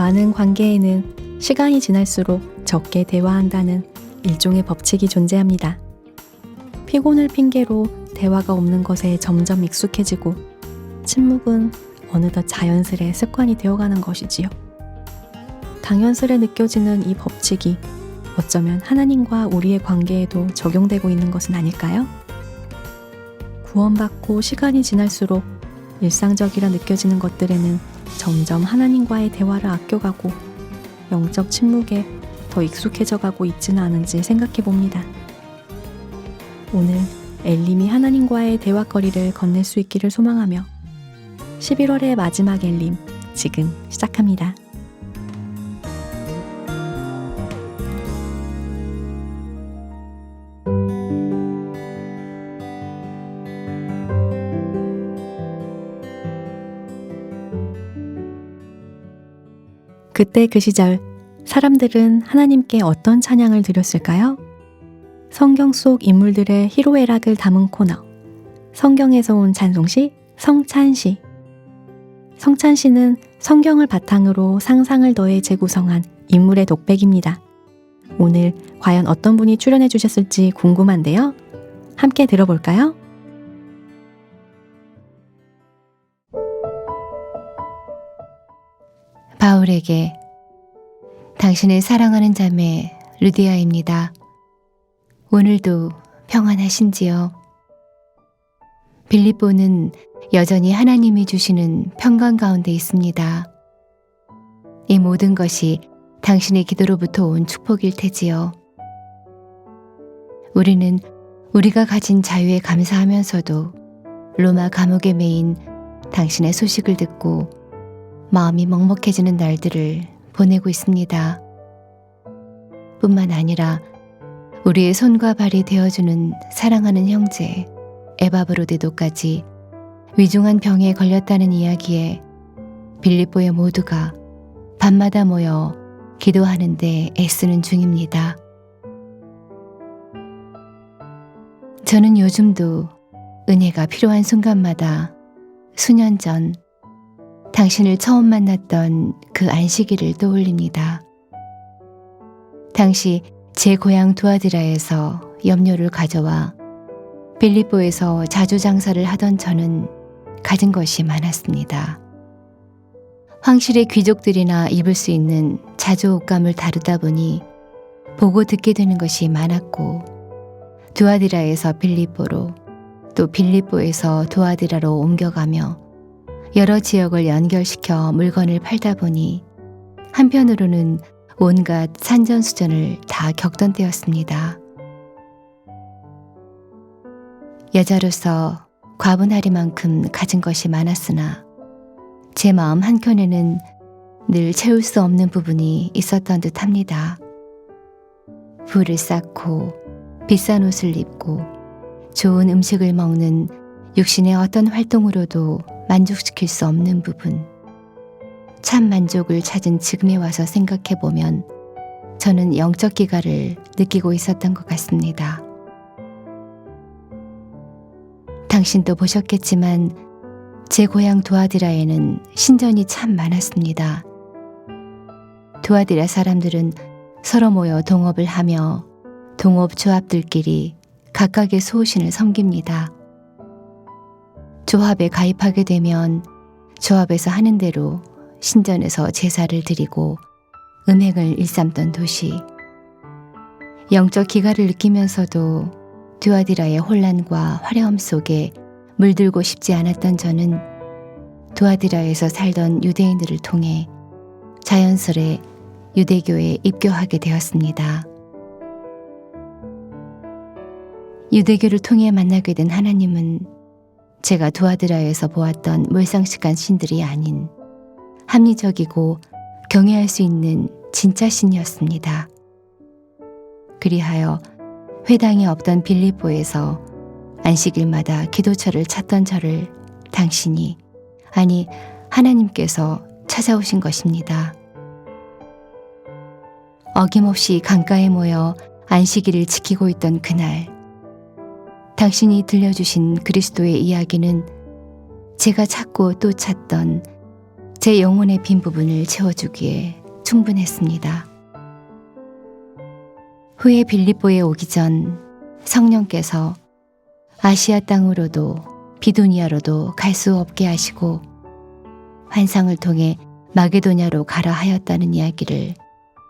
많은 관계에는 시간이 지날수록 적게 대화한다는 일종의 법칙이 존재합니다. 피곤을 핑계로 대화가 없는 것에 점점 익숙해지고 침묵은 어느덧 자연스레 습관이 되어가는 것이지요. 당연스레 느껴지는 이 법칙이 어쩌면 하나님과 우리의 관계에도 적용되고 있는 것은 아닐까요? 구원받고 시간이 지날수록 일상적이라 느껴지는 것들에는 점점 하나님과의 대화를 아껴가고 영적 침묵에 더 익숙해져 가고 있지는 않은지 생각해 봅니다. 오늘 엘림이 하나님과의 대화거리를 건넬 수 있기를 소망하며 11월의 마지막 엘림 지금 시작합니다. 그때 그 시절 사람들은 하나님께 어떤 찬양을 드렸을까요? 성경 속 인물들의 희로애락을 담은 코너, 성경에서 온 찬송시, 성찬시. 성찬시는 성경을 바탕으로 상상을 더해 재구성한 인물의 독백입니다. 오늘 과연 어떤 분이 출연해 주셨을지 궁금한데요. 함께 들어볼까요? 바울에게 당신을 사랑하는 자매 루디아입니다. 오늘도 평안하신지요? 빌립보는 여전히 하나님이 주시는 평강 가운데 있습니다. 이 모든 것이 당신의 기도로부터 온 축복일 테지요. 우리는 우리가 가진 자유에 감사하면서도 로마 감옥에 매인 당신의 소식을 듣고 마음이 먹먹해지는 날들을 보내고 있습니다. 뿐만 아니라 우리의 손과 발이 되어주는 사랑하는 형제 에바브로데도까지 위중한 병에 걸렸다는 이야기에 빌립보의 모두가 밤마다 모여 기도하는데 애쓰는 중입니다. 저는 요즘도 은혜가 필요한 순간마다 수년 전 당신을 처음 만났던 그 안식일을 떠올립니다. 당시 제 고향 두아디라에서 염료를 가져와 빌립보에서 자주 장사를 하던 저는 가진 것이 많았습니다. 황실의 귀족들이나 입을 수 있는 자조 옷감을 다루다 보니 보고 듣게 되는 것이 많았고, 두아디라에서 빌립보로, 또 빌립보에서 두아디라로 옮겨가며 여러 지역을 연결시켜 물건을 팔다 보니 한편으로는 온갖 산전수전을 다 겪던 때였습니다. 여자로서 과분하리만큼 가진 것이 많았으나 제 마음 한켠에는 늘 채울 수 없는 부분이 있었던 듯 합니다. 부를 쌓고 비싼 옷을 입고 좋은 음식을 먹는 육신의 어떤 활동으로도 만족시킬 수 없는 부분. 참 만족을 찾은 지금에 와서 생각해보면 저는 영적 기갈을 느끼고 있었던 것 같습니다. 당신도 보셨겠지만 제 고향 두아디라에는 신전이 참 많았습니다. 두아디라 사람들은 서로 모여 동업을 하며 동업 조합들끼리 각각의 소신을 섬깁니다. 조합에 가입하게 되면 조합에서 하는 대로 신전에서 제사를 드리고 은행을 일삼던 도시. 영적 기갈을 느끼면서도 두아디라의 혼란과 화려함 속에 물들고 싶지 않았던 저는 두아디라에서 살던 유대인들을 통해 자연스레 유대교에 입교하게 되었습니다. 유대교를 통해 만나게 된 하나님은 제가 두아디라에서 보았던 몰상식한 신들이 아닌 합리적이고 경외할 수 있는 진짜 신이었습니다. 그리하여 회당이 없던 빌립보에서 안식일마다 기도처를 찾던 저를 당신이, 아니 하나님께서 찾아오신 것입니다. 어김없이 강가에 모여 안식일을 지키고 있던 그날, 당신이 들려주신 그리스도의 이야기는 제가 찾고 또 찾던 제 영혼의 빈 부분을 채워주기에 충분했습니다. 후에 빌립보에 오기 전 성령께서 아시아 땅으로도 비두니아로도 갈 수 없게 하시고 환상을 통해 마게도냐로 가라 하였다는 이야기를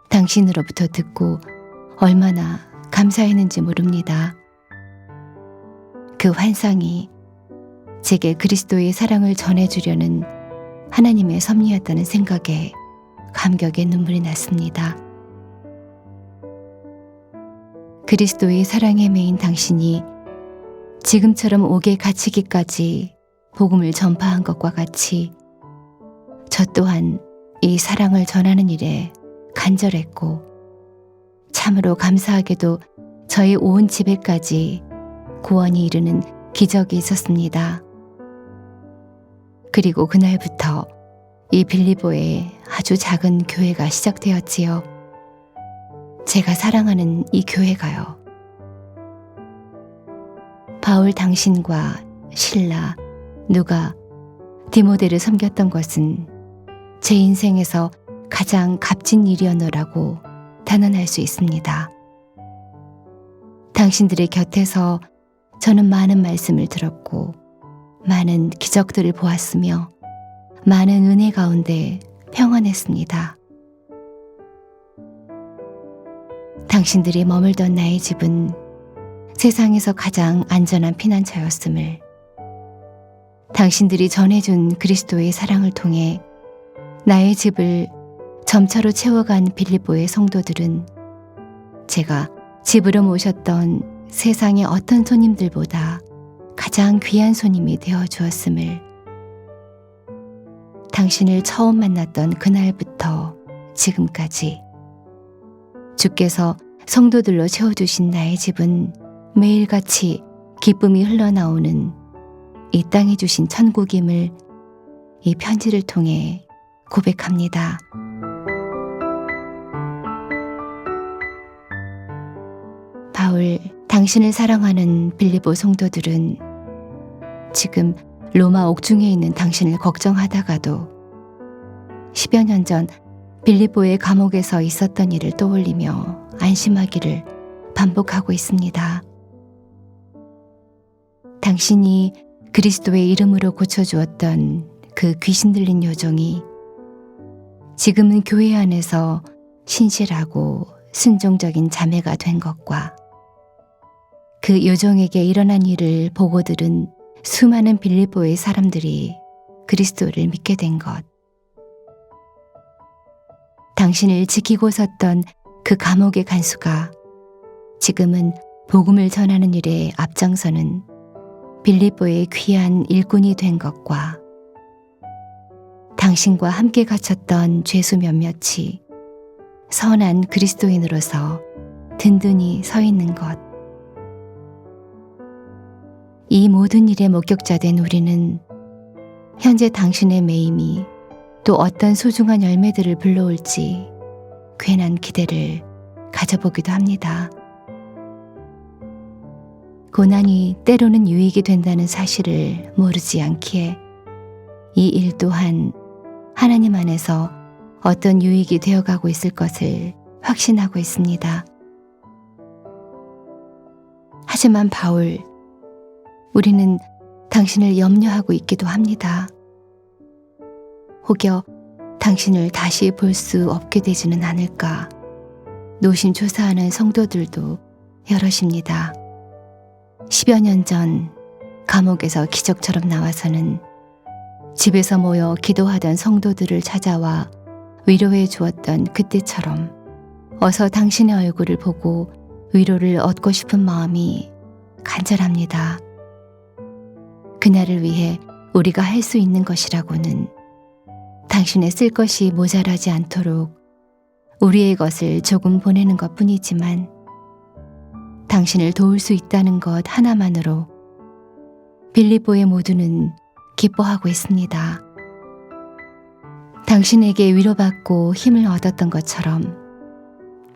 당신으로부터 듣고 얼마나 감사했는지 모릅니다. 그 환상이 제게 그리스도의 사랑을 전해주려는 하나님의 섭리였다는 생각에 감격의 눈물이 났습니다. 그리스도의 사랑에 매인 당신이 지금처럼 옥에 갇히기까지 복음을 전파한 것과 같이 저 또한 이 사랑을 전하는 일에 간절했고 참으로 감사하게도 저희 온 집에까지 구원이 이르는 기적이 있었습니다. 그리고 그날부터 이 빌립보에 아주 작은 교회가 시작되었지요. 제가 사랑하는 이 교회가요. 바울 당신과 실라, 누가, 디모데를 섬겼던 것은 제 인생에서 가장 값진 일이었노라고 단언할 수 있습니다. 당신들의 곁에서 저는 많은 말씀을 들었고 많은 기적들을 보았으며 많은 은혜 가운데 평안했습니다. 당신들이 머물던 나의 집은 세상에서 가장 안전한 피난처였음을, 당신들이 전해준 그리스도의 사랑을 통해 나의 집을 점차로 채워간 빌립보의 성도들은 제가 집으로 모셨던 세상의 어떤 손님들보다 가장 귀한 손님이 되어 주었음을, 당신을 처음 만났던 그날부터 지금까지 주께서 성도들로 채워주신 나의 집은 매일같이 기쁨이 흘러나오는 이 땅에 주신 천국임을 이 편지를 통해 고백합니다. 바울, 당신을 사랑하는 빌립보 성도들은 지금 로마 옥중에 있는 당신을 걱정하다가도 10여 년 전 빌립보의 감옥에서 있었던 일을 떠올리며 안심하기를 반복하고 있습니다. 당신이 그리스도의 이름으로 고쳐주었던 그 귀신 들린 요정이 지금은 교회 안에서 신실하고 순종적인 자매가 된 것과 그 요정에게 일어난 일을 보고 들은 수많은 빌립보의 사람들이 그리스도를 믿게 된 것, 당신을 지키고 섰던 그 감옥의 간수가 지금은 복음을 전하는 일에 앞장서는 빌립보의 귀한 일꾼이 된 것과 당신과 함께 갇혔던 죄수 몇몇이 선한 그리스도인으로서 든든히 서 있는 것, 이 모든 일의 목격자 된 우리는 현재 당신의 매임이 또 어떤 소중한 열매들을 불러올지 괜한 기대를 가져보기도 합니다. 고난이 때로는 유익이 된다는 사실을 모르지 않기에 이 일 또한 하나님 안에서 어떤 유익이 되어가고 있을 것을 확신하고 있습니다. 하지만 바울, 우리는 당신을 염려하고 있기도 합니다. 혹여 당신을 다시 볼 수 없게 되지는 않을까 노심초사하는 성도들도 여럿입니다. 10여 년 전 감옥에서 기적처럼 나와서는 집에서 모여 기도하던 성도들을 찾아와 위로해 주었던 그때처럼 어서 당신의 얼굴을 보고 위로를 얻고 싶은 마음이 간절합니다. 그날을 위해 우리가 할 수 있는 것이라고는 당신의 쓸 것이 모자라지 않도록 우리의 것을 조금 보내는 것 뿐이지만 당신을 도울 수 있다는 것 하나만으로 빌립보의 모두는 기뻐하고 있습니다. 당신에게 위로받고 힘을 얻었던 것처럼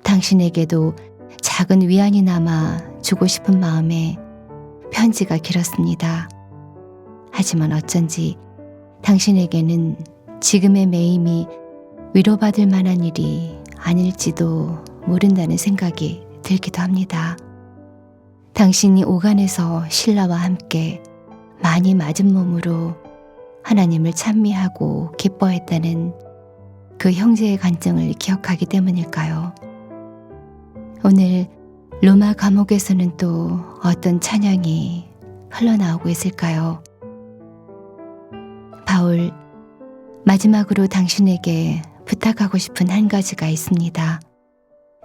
당신에게도 작은 위안이 남아 주고 싶은 마음에 편지가 길었습니다. 하지만 어쩐지 당신에게는 지금의 매임이 위로받을 만한 일이 아닐지도 모른다는 생각이 들기도 합니다. 당신이 오간에서 신라와 함께 많이 맞은 몸으로 하나님을 찬미하고 기뻐했다는 그 형제의 간증을 기억하기 때문일까요? 오늘 로마 감옥에서는 또 어떤 찬양이 흘러나오고 있을까요? 바울, 마지막으로 당신에게 부탁하고 싶은 한 가지가 있습니다.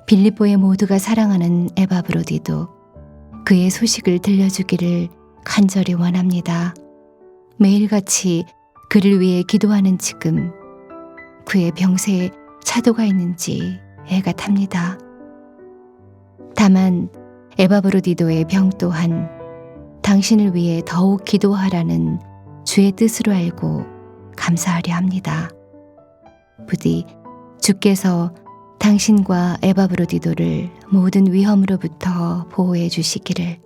빌립보의 모두가 사랑하는 에바브로디도 그의 소식을 들려주기를 간절히 원합니다. 매일같이 그를 위해 기도하는 지금 그의 병세에 차도가 있는지 애가 탑니다. 다만 에바브로디도의 병 또한 당신을 위해 더욱 기도하라는 주의 뜻으로 알고 감사하려 합니다. 부디 주께서 당신과 에바브로디도를 모든 위험으로부터 보호해 주시기를,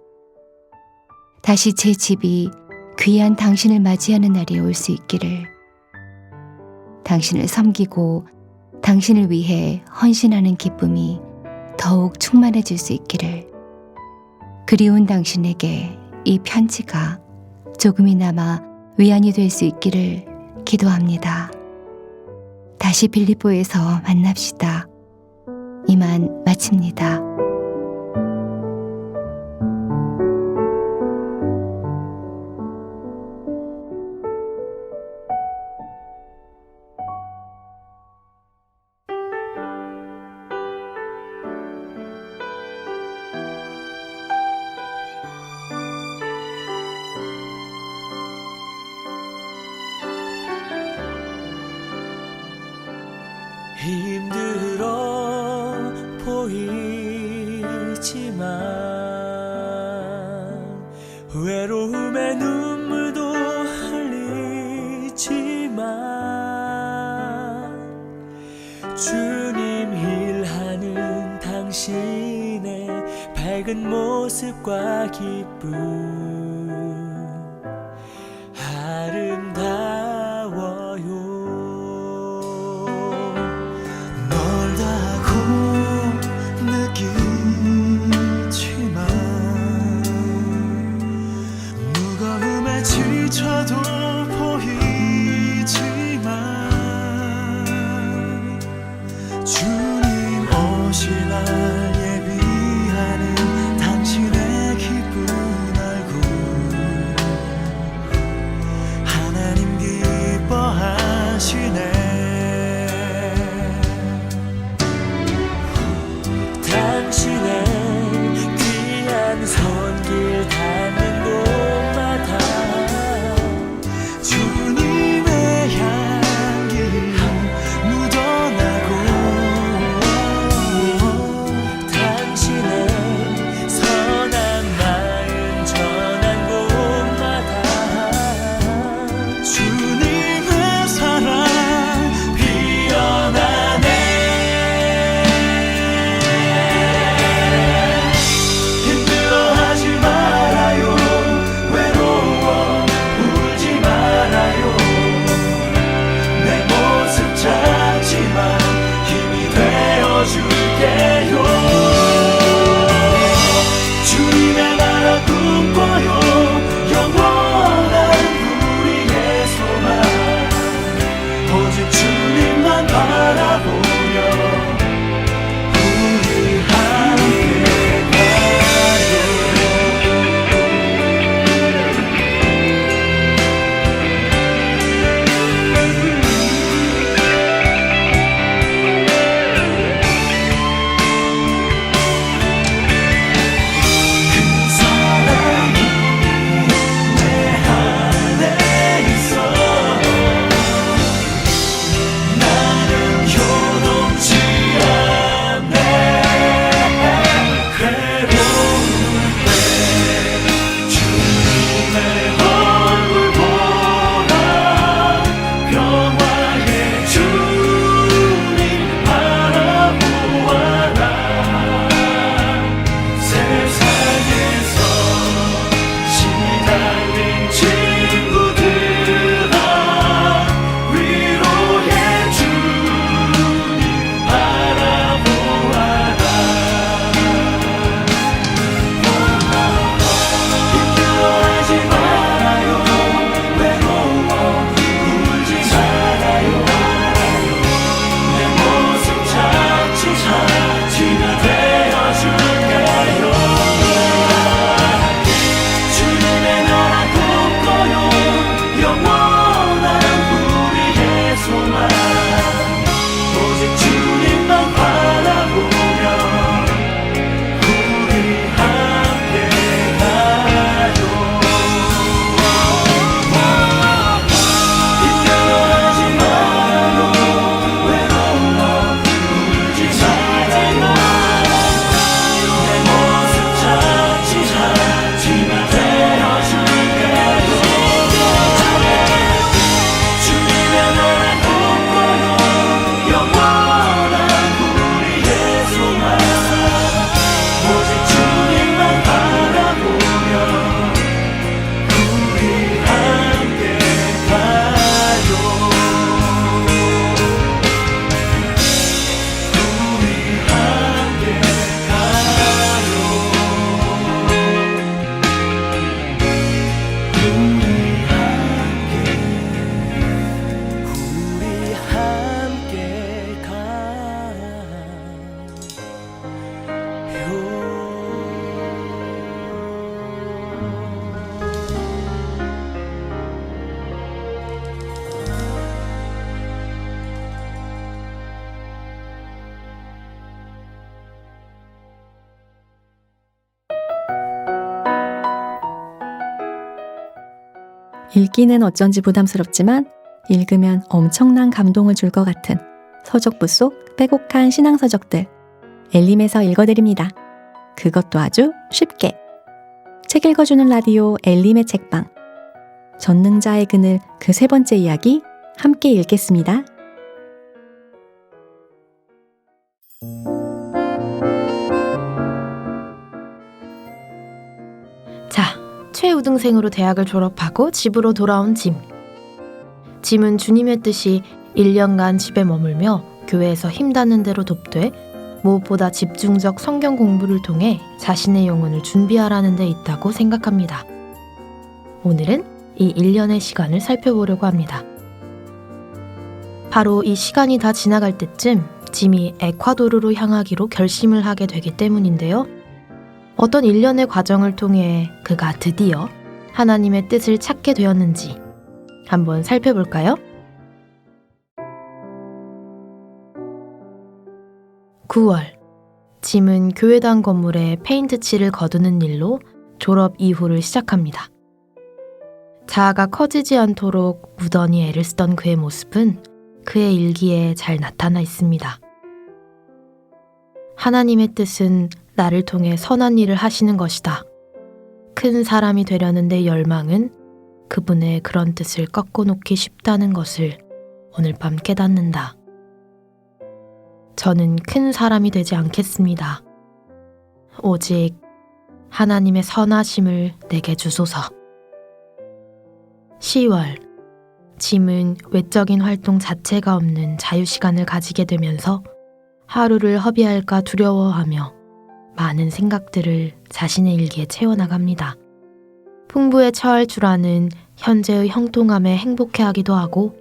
다시 제 집이 귀한 당신을 맞이하는 날이 올 수 있기를, 당신을 섬기고 당신을 위해 헌신하는 기쁨이 더욱 충만해질 수 있기를, 그리운 당신에게 이 편지가 조금이나마 위안이 될 수 있기를 기도합니다. 다시 빌립보에서 만납시다. 이만 마칩니다. 힘들어 보이지만 외로움에 눈물도 흘리지만 주님 일하는 당신의 밝은 모습과 기쁨 아름다워요. 지쳐도 보이지만 주님 오실 날 예비하는 당신의 기쁨 알고 하나님 읽기는 어쩐지 부담스럽지만 읽으면 엄청난 감동을 줄 것 같은 서적부 속 빼곡한 신앙서적들 엘림에서 읽어드립니다. 그것도 아주 쉽게. 책 읽어주는 라디오 엘림의 책방. 전능자의 그늘 그 세 번째 이야기 함께 읽겠습니다. 자, 최우등생으로 대학을 졸업하고 집으로 돌아온 짐. 짐은 주님의 뜻이 1년간 집에 머물며 교회에서 힘닿는 대로 돕되 무엇보다 집중적 성경 공부를 통해 자신의 영혼을 준비하라는 데 있다고 생각합니다. 오늘은 이 1년의 시간을 살펴보려고 합니다. 바로 이 시간이 다 지나갈 때쯤 짐이 에콰도르로 향하기로 결심을 하게 되기 때문인데요. 어떤 1년의 과정을 통해 그가 드디어 하나님의 뜻을 찾게 되었는지 한번 살펴볼까요? 9월, 짐은 교회당 건물에 페인트 칠을 거두는 일로 졸업 이후를 시작합니다. 자아가 커지지 않도록 무던히 애를 쓰던 그의 모습은 그의 일기에 잘 나타나 있습니다. 하나님의 뜻은 나를 통해 선한 일을 하시는 것이다. 큰 사람이 되려는 내 열망은 그분의 그런 뜻을 꺾어놓기 쉽다는 것을 오늘 밤 깨닫는다. 저는 큰 사람이 되지 않겠습니다. 오직 하나님의 선하심을 내게 주소서. 10월, 짐은 외적인 활동 자체가 없는 자유시간을 가지게 되면서 하루를 허비할까 두려워하며 많은 생각들을 자신의 일기에 채워나갑니다. 풍부에 처할 줄 아는 현재의 형통함에 행복해하기도 하고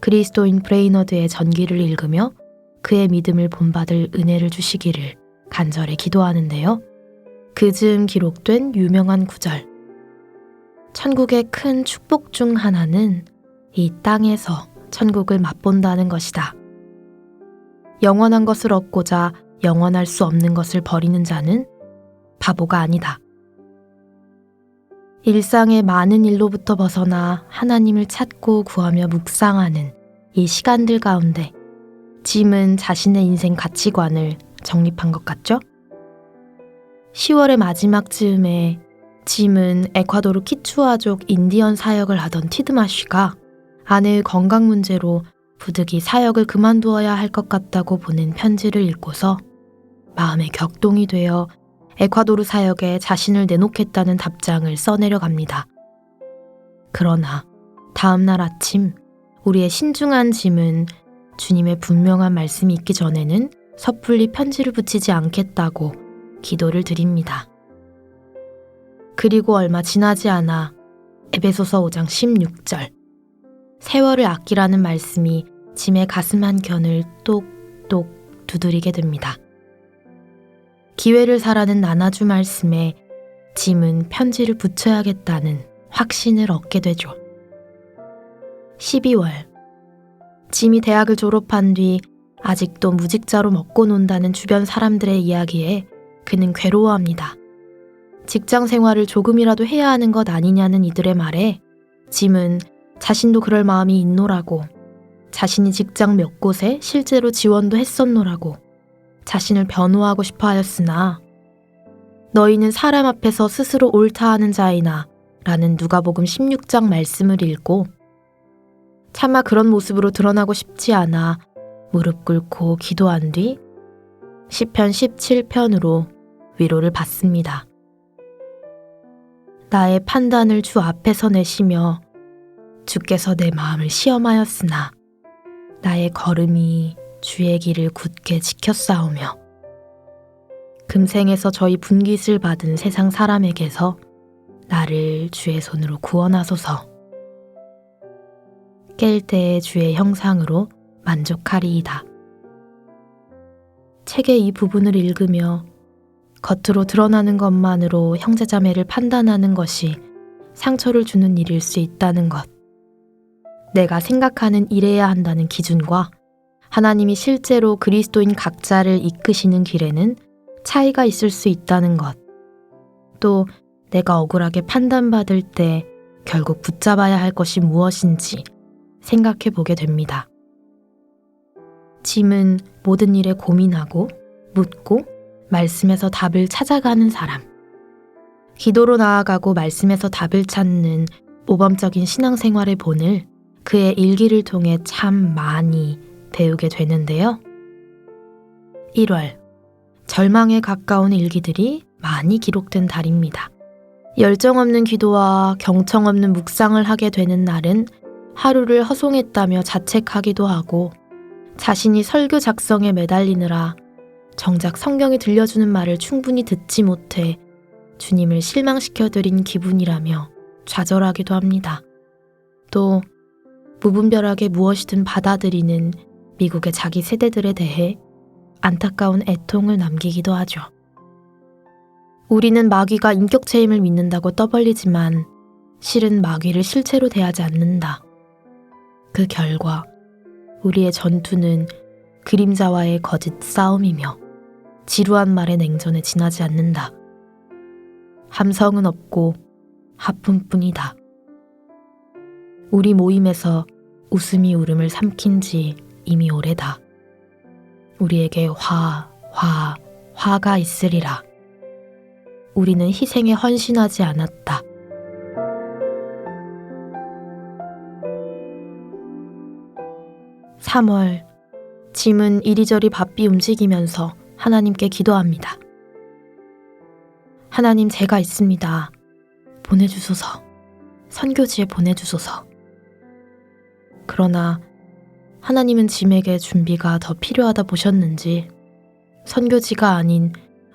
그리스도인 브레이너드의 전기를 읽으며 그의 믿음을 본받을 은혜를 주시기를 간절히 기도하는데요. 그즈음 기록된 유명한 구절. 천국의 큰 축복 중 하나는 이 땅에서 천국을 맛본다는 것이다. 영원한 것을 얻고자 영원할 수 없는 것을 버리는 자는 바보가 아니다. 일상의 많은 일로부터 벗어나 하나님을 찾고 구하며 묵상하는 이 시간들 가운데 짐은 자신의 인생 가치관을 정립한 것 같죠? 10월의 마지막 즈음에 짐은 에콰도르 키추아족 인디언 사역을 하던 티드마쉬가 아내의 건강 문제로 부득이 사역을 그만두어야 할 것 같다고 보낸 편지를 읽고서 마음에 격동이 되어 에콰도르 사역에 자신을 내놓겠다는 답장을 써내려갑니다. 그러나 다음날 아침 우리의 신중한 짐은 주님의 분명한 말씀이 있기 전에는 섣불리 편지를 붙이지 않겠다고 기도를 드립니다. 그리고 얼마 지나지 않아 에베소서 5장 16절 세월을 아끼라는 말씀이 짐의 가슴 한켠을 똑똑 두드리게 됩니다. 기회를 사라는 나나주 말씀에 짐은 편지를 붙여야겠다는 확신을 얻게 되죠. 12월, 짐이 대학을 졸업한 뒤 아직도 무직자로 먹고 논다는 주변 사람들의 이야기에 그는 괴로워합니다. 직장 생활을 조금이라도 해야 하는 것 아니냐는 이들의 말에 짐은 자신도 그럴 마음이 있노라고, 자신이 직장 몇 곳에 실제로 지원도 했었노라고 자신을 변호하고 싶어 하였으나 너희는 사람 앞에서 스스로 옳다 하는 자이나 라는 누가복음 16장 말씀을 읽고 차마 그런 모습으로 드러나고 싶지 않아 무릎 꿇고 기도한 뒤 시편 17편으로 위로를 받습니다. 나의 판단을 주 앞에서 내시며 주께서 내 마음을 시험하였으나 나의 걸음이 주의 길을 굳게 지켰사오며 금생에서 저희 분깃을 받은 세상 사람에게서 나를 주의 손으로 구원하소서. 깰 때의 주의 형상으로 만족하리이다. 책의 이 부분을 읽으며 겉으로 드러나는 것만으로 형제자매를 판단하는 것이 상처를 주는 일일 수 있다는 것. 내가 생각하는 이래야 한다는 기준과 하나님이 실제로 그리스도인 각자를 이끄시는 길에는 차이가 있을 수 있다는 것. 또 내가 억울하게 판단받을 때 결국 붙잡아야 할 것이 무엇인지 생각해 보게 됩니다. 짐은 모든 일에 고민하고 묻고 말씀에서 답을 찾아가는 사람. 기도로 나아가고 말씀에서 답을 찾는 모범적인 신앙생활의 본을 그의 일기를 통해 참 많이 배우게 되는데요. 1월, 절망에 가까운 일기들이 많이 기록된 달입니다. 열정 없는 기도와 경청 없는 묵상을 하게 되는 날은 하루를 허송했다며 자책하기도 하고 자신이 설교 작성에 매달리느라 정작 성경이 들려주는 말을 충분히 듣지 못해 주님을 실망시켜드린 기분이라며 좌절하기도 합니다. 또 무분별하게 무엇이든 받아들이는 미국의 자기 세대들에 대해 안타까운 애통을 남기기도 하죠. 우리는 마귀가 인격체임을 믿는다고 떠벌리지만 실은 마귀를 실체로 대하지 않는다. 그 결과 우리의 전투는 그림자와의 거짓 싸움이며 지루한 말의 냉전에 지나지 않는다. 함성은 없고 하품뿐이다. 우리 모임에서 웃음이 울음을 삼킨 지 이미 오래다. 우리에게 화가 있으리라. 우리는 희생에 헌신하지 않았다. (3월) 짐은 이리저리 바삐 움직이면서 하나님께 기도합니다. 하나님, 제가 있습니다. 보내주소서. 선교지에 보내주소서. 그러나 하나님은 짐에게 준비가 더 필요하다 보셨는지 선교지가 아닌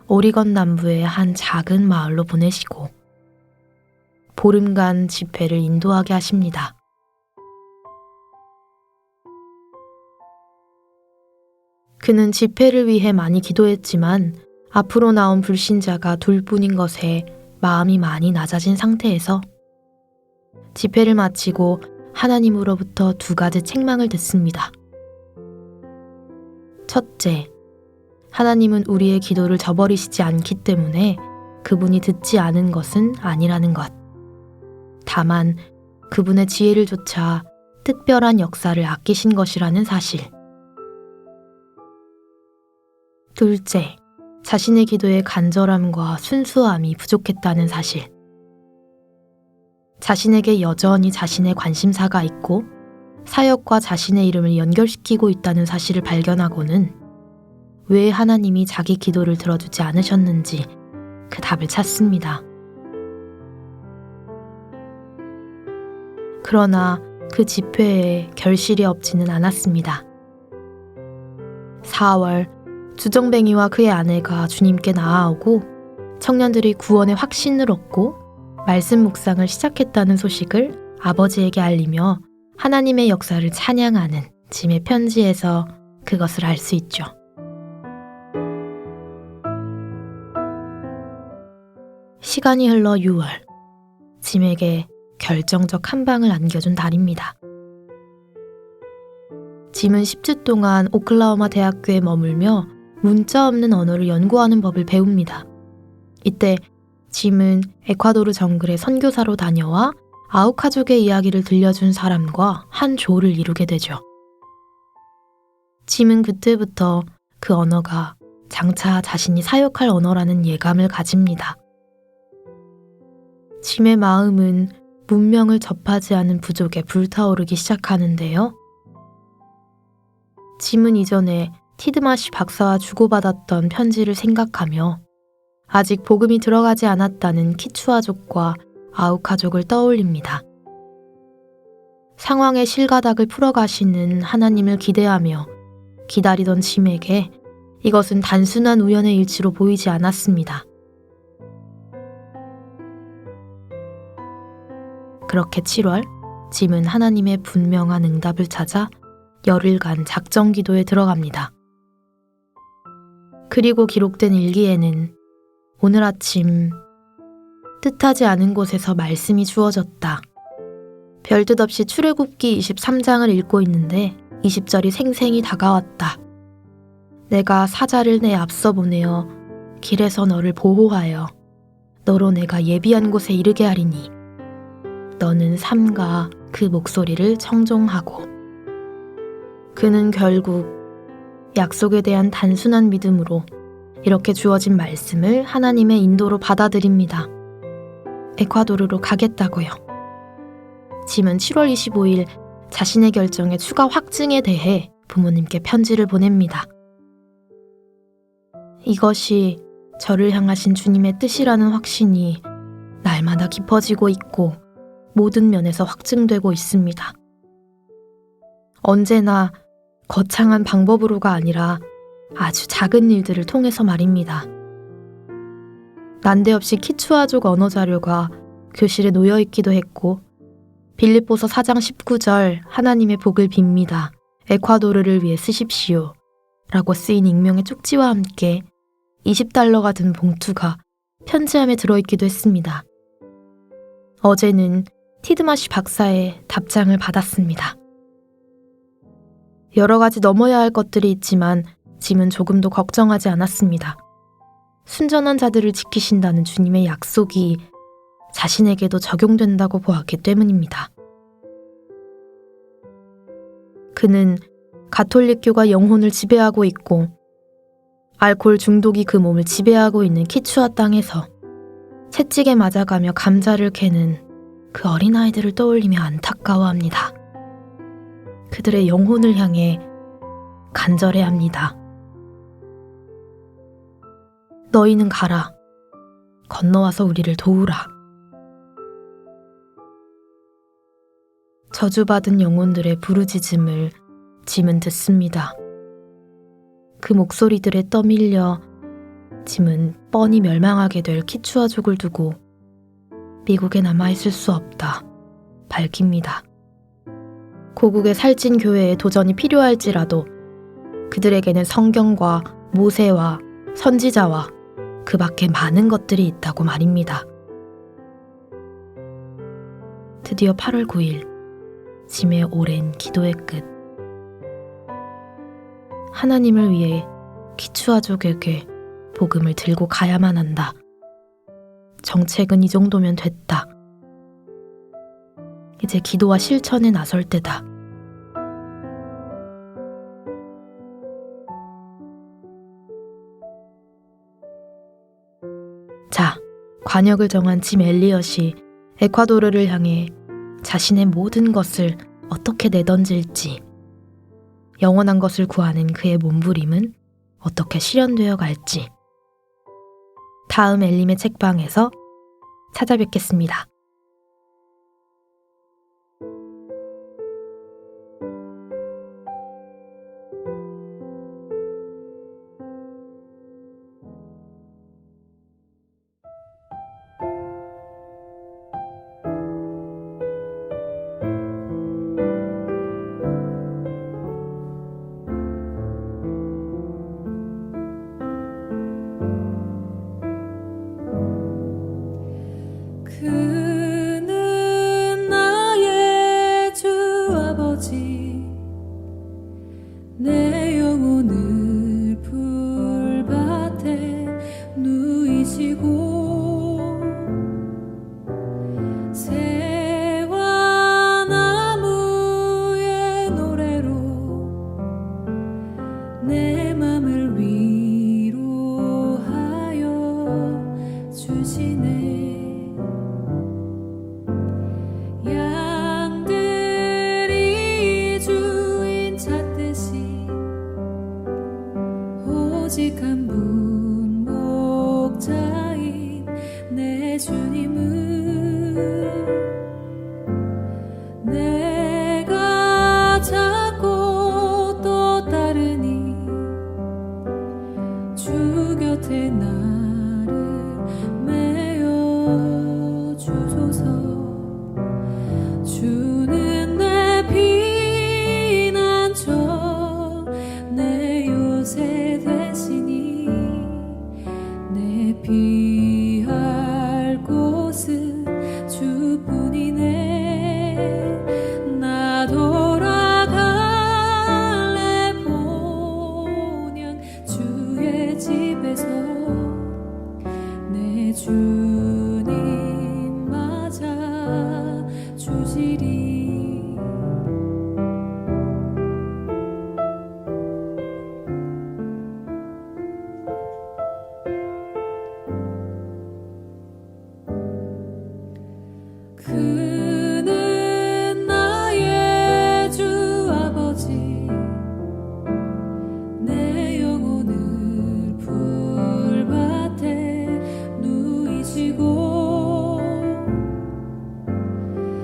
오리건 남부의 한 작은 마을로 보내시고 보름간 집회를 인도하게 하십니다. 그는 집회를 위해 많이 기도했지만 앞으로 나온 불신자가 둘뿐인 것에 마음이 많이 낮아진 상태에서 집회를 마치고 하나님으로부터 2가지 책망을 듣습니다. 첫째, 하나님은 우리의 기도를 저버리시지 않기 때문에 그분이 듣지 않은 것은 아니라는 것. 다만 그분의 지혜를 조차 특별한 역사를 아끼신 것이라는 사실. 둘째, 자신의 기도의 간절함과 순수함이 부족했다는 사실. 자신에게 여전히 자신의 관심사가 있고 사역과 자신의 이름을 연결시키고 있다는 사실을 발견하고는 왜 하나님이 자기 기도를 들어주지 않으셨는지 그 답을 찾습니다. 그러나 그 집회에 결실이 없지는 않았습니다. 4월, 주정뱅이와 그의 아내가 주님께 나아오고 청년들이 구원의 확신을 얻고 말씀 묵상을 시작했다는 소식을 아버지에게 알리며 하나님의 역사를 찬양하는 짐의 편지에서 그것을 알 수 있죠. 시간이 흘러 6월, 짐에게 결정적 한 방을 안겨준 달입니다. 짐은 10주 동안 오클라호마 대학교에 머물며 문자 없는 언어를 연구하는 법을 배웁니다. 이때 짐은 에콰도르 정글에 선교사로 다녀와 아우카족의 이야기를 들려준 사람과 한 조를 이루게 되죠. 짐은 그때부터 그 언어가 장차 자신이 사역할 언어라는 예감을 가집니다. 짐의 마음은 문명을 접하지 않은 부족에 불타오르기 시작하는데요. 짐은 이전에 티드마시 박사와 주고받았던 편지를 생각하며 아직 복음이 들어가지 않았다는 키추아족과 아우카족을 떠올립니다. 상황의 실가닥을 풀어가시는 하나님을 기대하며 기다리던 짐에게 이것은 단순한 우연의 일치로 보이지 않았습니다. 그렇게 7월, 짐은 하나님의 분명한 응답을 찾아 열흘간 작정 기도에 들어갑니다. 그리고 기록된 일기에는 오늘 아침 뜻하지 않은 곳에서 말씀이 주어졌다. 별뜻 없이 출애굽기 23장을 읽고 있는데 20절이 생생히 다가왔다. 내가 사자를 내 앞서 보내어 길에서 너를 보호하여 너로 내가 예비한 곳에 이르게 하리니 너는 삼가 그 목소리를 청종하고. 그는 결국 약속에 대한 단순한 믿음으로 이렇게 주어진 말씀을 하나님의 인도로 받아들입니다. 에콰도르로 가겠다고요. 짐은 7월 25일 자신의 결정의 추가 확증에 대해 부모님께 편지를 보냅니다. 이것이 저를 향하신 주님의 뜻이라는 확신이 날마다 깊어지고 있고 모든 면에서 확증되고 있습니다. 언제나 거창한 방법으로가 아니라 아주 작은 일들을 통해서 말입니다. 난데없이 키추아족 언어 자료가 교실에 놓여 있기도 했고 빌립보서 4장 19절 하나님의 복을 빕니다. 에콰도르를 위해 쓰십시오 라고 쓰인 익명의 쪽지와 함께 $20가 든 봉투가 편지함에 들어있기도 했습니다. 어제는 티드마시 박사의 답장을 받았습니다. 여러 가지 넘어야 할 것들이 있지만 짐은 조금도 걱정하지 않았습니다. 순전한 자들을 지키신다는 주님의 약속이 자신에게도 적용된다고 보았기 때문입니다. 그는 가톨릭교가 영혼을 지배하고 있고 알코올 중독이 그 몸을 지배하고 있는 키추아 땅에서 채찍에 맞아가며 감자를 캐는 그 어린아이들을 떠올리며 안타까워합니다. 그들의 영혼을 향해 간절해 합니다. 너희는 가라. 건너와서 우리를 도우라. 저주받은 영혼들의 부르짖음을 짐은 듣습니다. 그 목소리들에 떠밀려 짐은 뻔히 멸망하게 될 키추아족을 두고 미국에 남아있을 수 없다 밝힙니다. 고국의 살찐 교회에 도전이 필요할지라도 그들에게는 성경과 모세와 선지자와 그 밖에 많은 것들이 있다고 말입니다. 드디어 8월 9일 짐의 오랜 기도의 끝. 하나님을 위해 키추아족에게 복음을 들고 가야만 한다. 정책은 이 정도면 됐다. 이제 기도와 실천에 나설 때다. 자, 관역을 정한 짐 엘리엇이 에콰도르를 향해 자신의 모든 것을 어떻게 내던질지, 영원한 것을 구하는 그의 몸부림은 어떻게 실현되어 갈지 다음 엘림의 책방에서 찾아뵙겠습니다. 그는 나의 주 아버지 내 영혼을 풀밭에 누이시고 새와 나무의 노래로 내 맘을 위로하여 주시네. 양들이 주인 찾듯이 오직 한 분 목자인 내 주님은 내가 찾고 또 따르니 주 곁에 나를 메어 주소서. 주는 내 피난처 내 요새 되시니 내 피할 곳은 주뿐이네. 나 돌아갈래 본향 주의 집에서 내 주님 맞아 그는 나의 주 아버지 내 영혼을 풀밭에 누이시고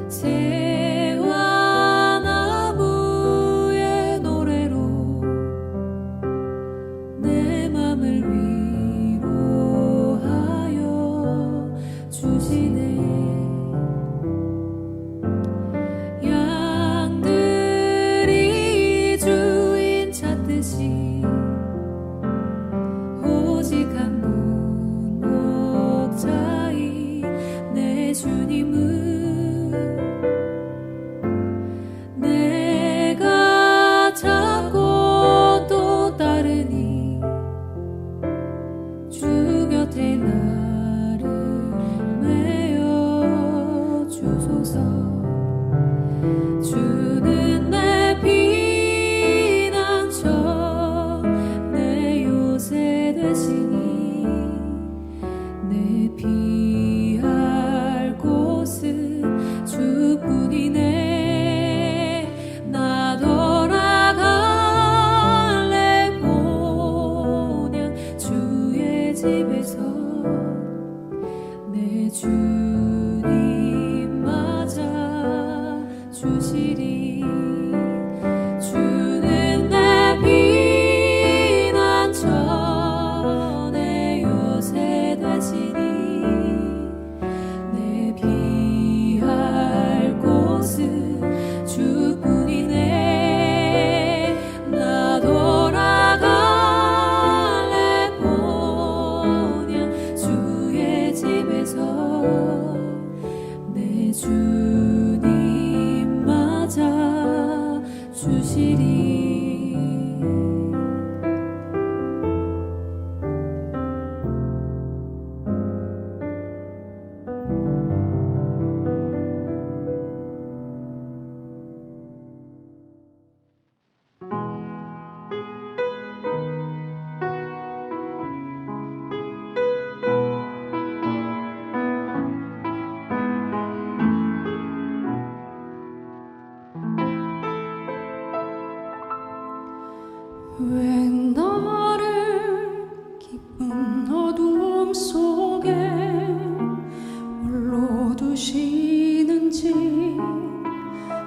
새와 나무의 노래로 내 맘을 위로하여 주시네. 양들이 주인 찾듯이 오직 한 분 목자인 내 주님은 내가 찾고 또 따르니 주 곁에 나를 메어 주소서. 주는 내 피난처 내 요새 되시니 내 피할 곳은 주뿐이네. 나 돌아갈래 본향 주의 집에서 내 주님 맞아 주시리. 주는 내 피난처 내 요새 되시니 내 피할 곳은 주뿐이네. 나 돌아갈래 본향 주의 집에서 내 주님 맞아 주시리. 왜 나를 깊은 어두움 속에 홀로 두시는지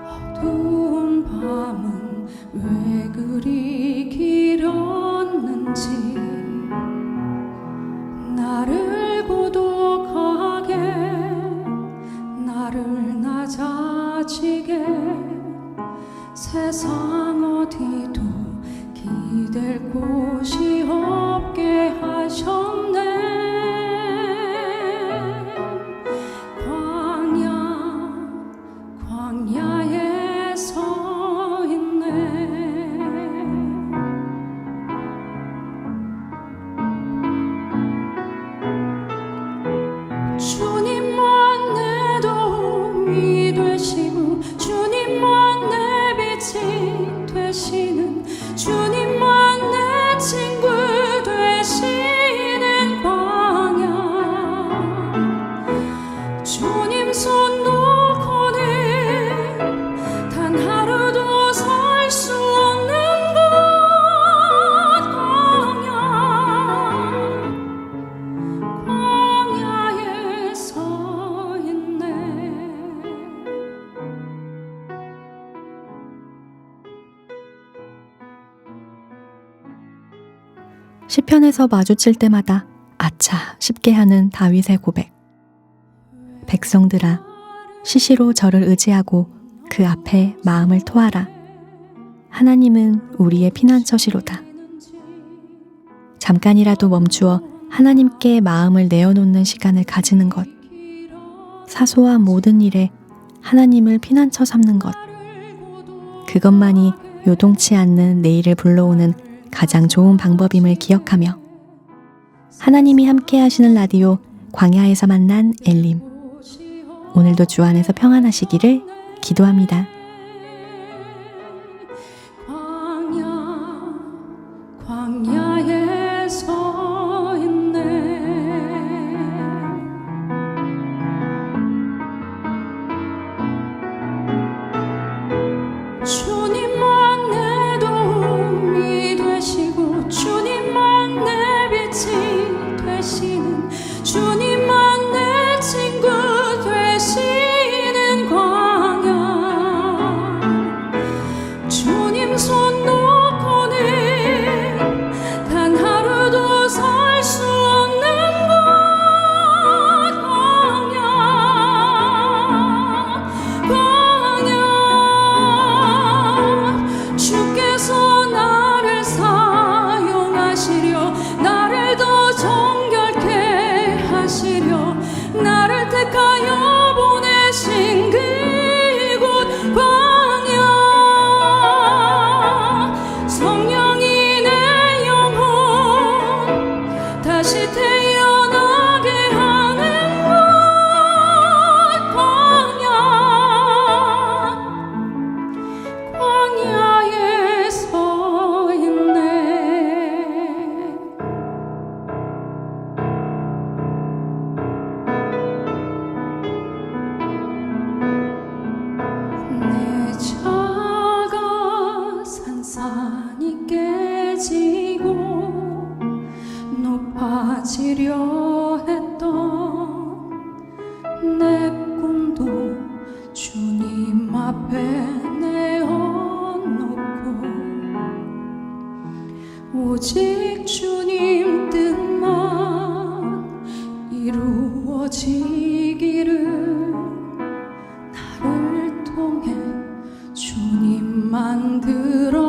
어두운 밤은 왜 그리 길었는지 나를 고독하게 나를 낮아지게 세상 어디도 기댈 곳이 없게 하셨네. 광야에 서 있네. 주님만 내 도움이 되시고 주님만 내 빛이 되시는 주님만 내 친구 되시는 광야. 주님 손 놓고는 단 하루도 설 수 없는 곳 광야에 서 있네. 시편에서 마주칠 때마다 아차 싶게 하는 다윗의 고백. 백성들아, 시시로 저를 의지하고 그 앞에 마음을 토하라. 하나님은 우리의 피난처시로다. 잠깐이라도 멈추어 하나님께 마음을 내어놓는 시간을 가지는 것. 사소한 모든 일에 하나님을 피난처 삼는 것. 그것만이 요동치 않는 내일을 불러오는 가장 좋은 방법임을 기억하며 하나님이 함께 하시는 라디오 광야에서 만난 엘림. 오늘도 주 안에서 평안하시기를 기도합니다. 광야에 서 있네. 나를 택하여 보내신 그곳 광야 성령이 내 영혼 다시 태어나게 하는 곳 광야에 서 있네. 내 자가 산산이 깨지고 높아지려 했던 내 꿈도 주님 앞에 내어놓고 오직 주님 뜻만 이루어지기를 나를 통해 주님 만들어